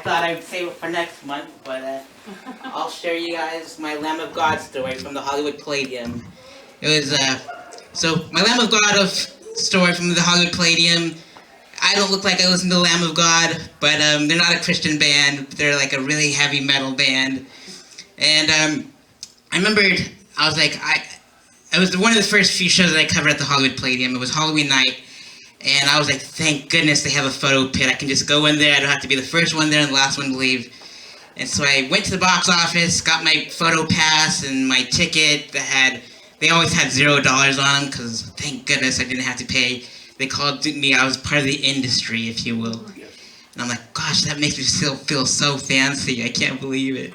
thought I'd save it for next month, but I'll share you guys my Lamb of God story from the Hollywood Palladium. It was, so my Lamb of God story from the Hollywood Palladium. I don't look like I listen to the Lamb of God, but they're not a Christian band. They're like a really heavy metal band. And I remembered, I was like, it was one of the first few shows that I covered at the Hollywood Palladium. It was Halloween night. And I was like, thank goodness they have a photo pit. I can just go in there. I don't have to be the first one there and the last one to leave. And so I went to the box office, got my photo pass and my ticket they always had $0 on them because thank goodness I didn't have to pay. They called me, I was part of the industry, if you will. And I'm like, gosh, that makes me still feel so fancy. I can't believe it.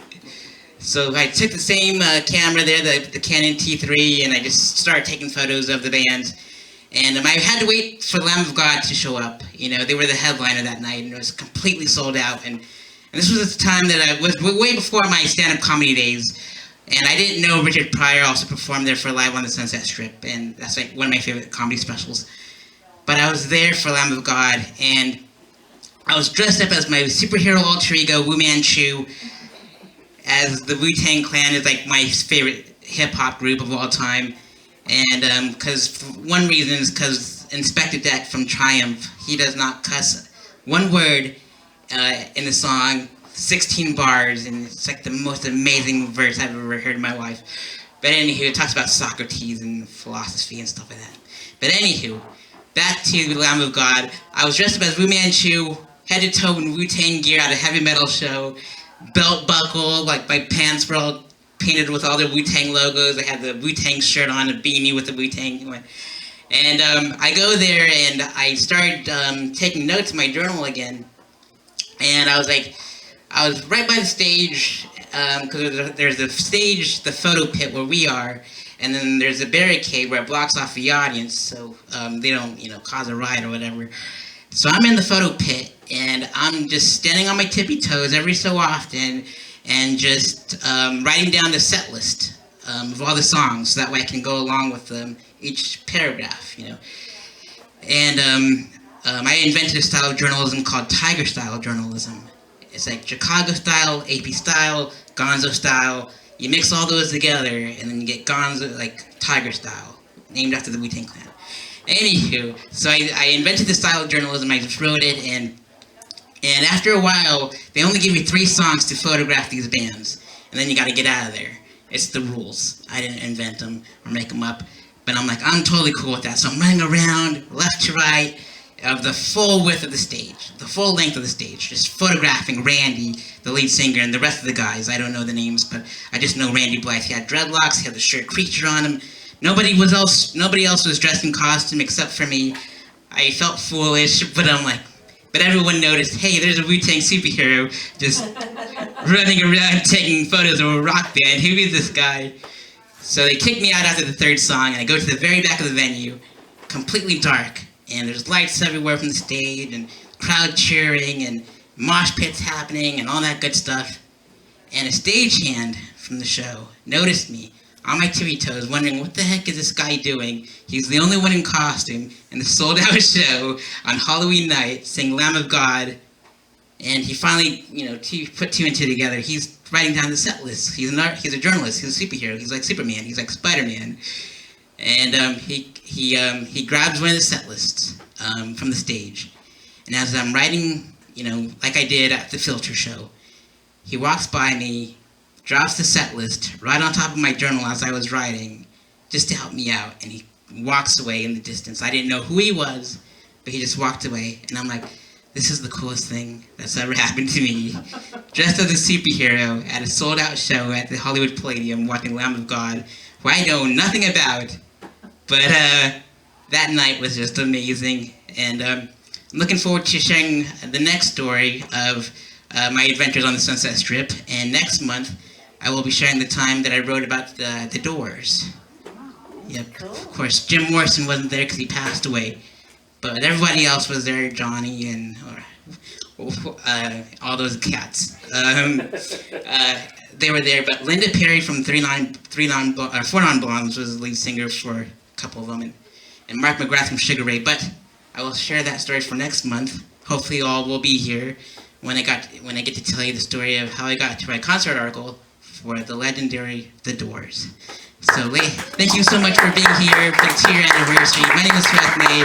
So I took the same camera there, the Canon T3, and I just started taking photos of the band. And I had to wait for Lamb of God to show up. You know, they were the headliner that night, and it was completely sold out. And this was at the time that I was way before my stand-up comedy days. And I didn't know Richard Pryor also performed there for Live on the Sunset Strip, and that's like one of my favorite comedy specials. But I was there for Lamb of God, and I was dressed up as my superhero alter ego, Wu Manchu, as the Wu-Tang Clan is like my favorite hip-hop group of all time. And one reason is because Inspector Deck from Triumph, he does not cuss one word in the song, 16 bars, and it's like the most amazing verse I've ever heard in my life. But anywho, it talks about Socrates and philosophy and stuff like that. But anywho, back to the Lamb of God. I was dressed up as Wu Manchu, head to toe in Wu-Tang gear at a heavy metal show, belt buckle, like my pants were all painted with all the Wu-Tang logos. I had the Wu-Tang shirt on, a beanie with the Wu-Tang. And I go there and I started taking notes in my journal again. And I was right by the stage, because there's the stage, the photo pit where we are, and then there's a barricade where it blocks off the audience so they don't, cause a riot or whatever. So I'm in the photo pit, and I'm just standing on my tippy toes every so often and just writing down the set list of all the songs so that way I can go along with each paragraph, And I invented a style of journalism called Tiger style journalism. It's like Chicago style, AP style, Gonzo style. You mix all those together, and then you get Gonzo, like Tiger style, named after the Wu-Tang Clan. Anywho, so I invented the style of journalism. I just wrote it, and after a while, they only give you 3 songs to photograph these bands, and then you got to get out of there. It's the rules. I didn't invent them or make them up, but I'm like, I'm totally cool with that. So I'm running around left to right of the full width of the stage, the full length of the stage, just photographing Randy, the lead singer, and the rest of the guys. I don't know the names, but I just know Randy Blythe. He had dreadlocks, he had the shirt Creature on him. Nobody else was dressed in costume except for me. I felt foolish, but I'm like, but everyone noticed, hey, there's a Wu-Tang superhero just running around taking photos of a rock band. Who is this guy? So they kicked me out after the 3rd song, and I go to the very back of the venue, completely dark. And there's lights everywhere from the stage, and crowd cheering, and mosh pits happening, and all that good stuff. And a stagehand from the show noticed me on my tippy toes, wondering what the heck is this guy doing? He's the only one in costume in the sold-out show on Halloween night, saying Lamb of God. And he finally, put 2 and 2 together. He's writing down the set list. He's a journalist. He's a superhero. He's like Superman. He's like Spider-Man. And he grabs one of the set lists from the stage. And as I'm writing, like I did at the filter show, he walks by me, drops the set list right on top of my journal as I was writing, just to help me out. And he walks away in the distance. I didn't know who he was, but he just walked away. And I'm like, this is the coolest thing that's ever happened to me. Dressed as a superhero at a sold-out show at the Hollywood Palladium, watching Lamb of God, who I know nothing about. But that night was just amazing, and I'm looking forward to sharing the next story of my adventures on the Sunset Strip. And next month, I will be sharing the time that I wrote about the Doors. Yep. Cool. Of course, Jim Morrison wasn't there because he passed away, but everybody else was there. Johnny and all those cats. They were there, but Linda Perry from 4 Non Blondes was the lead singer for a couple of them, and Mark McGrath from Sugar Ray. But I will share that story for next month. Hopefully all will be here. when I get to tell you the story of how I got to write a concert article for the legendary The Doors. So, thank you so much for being here. It's your anniversary. My name is Sareth Ney.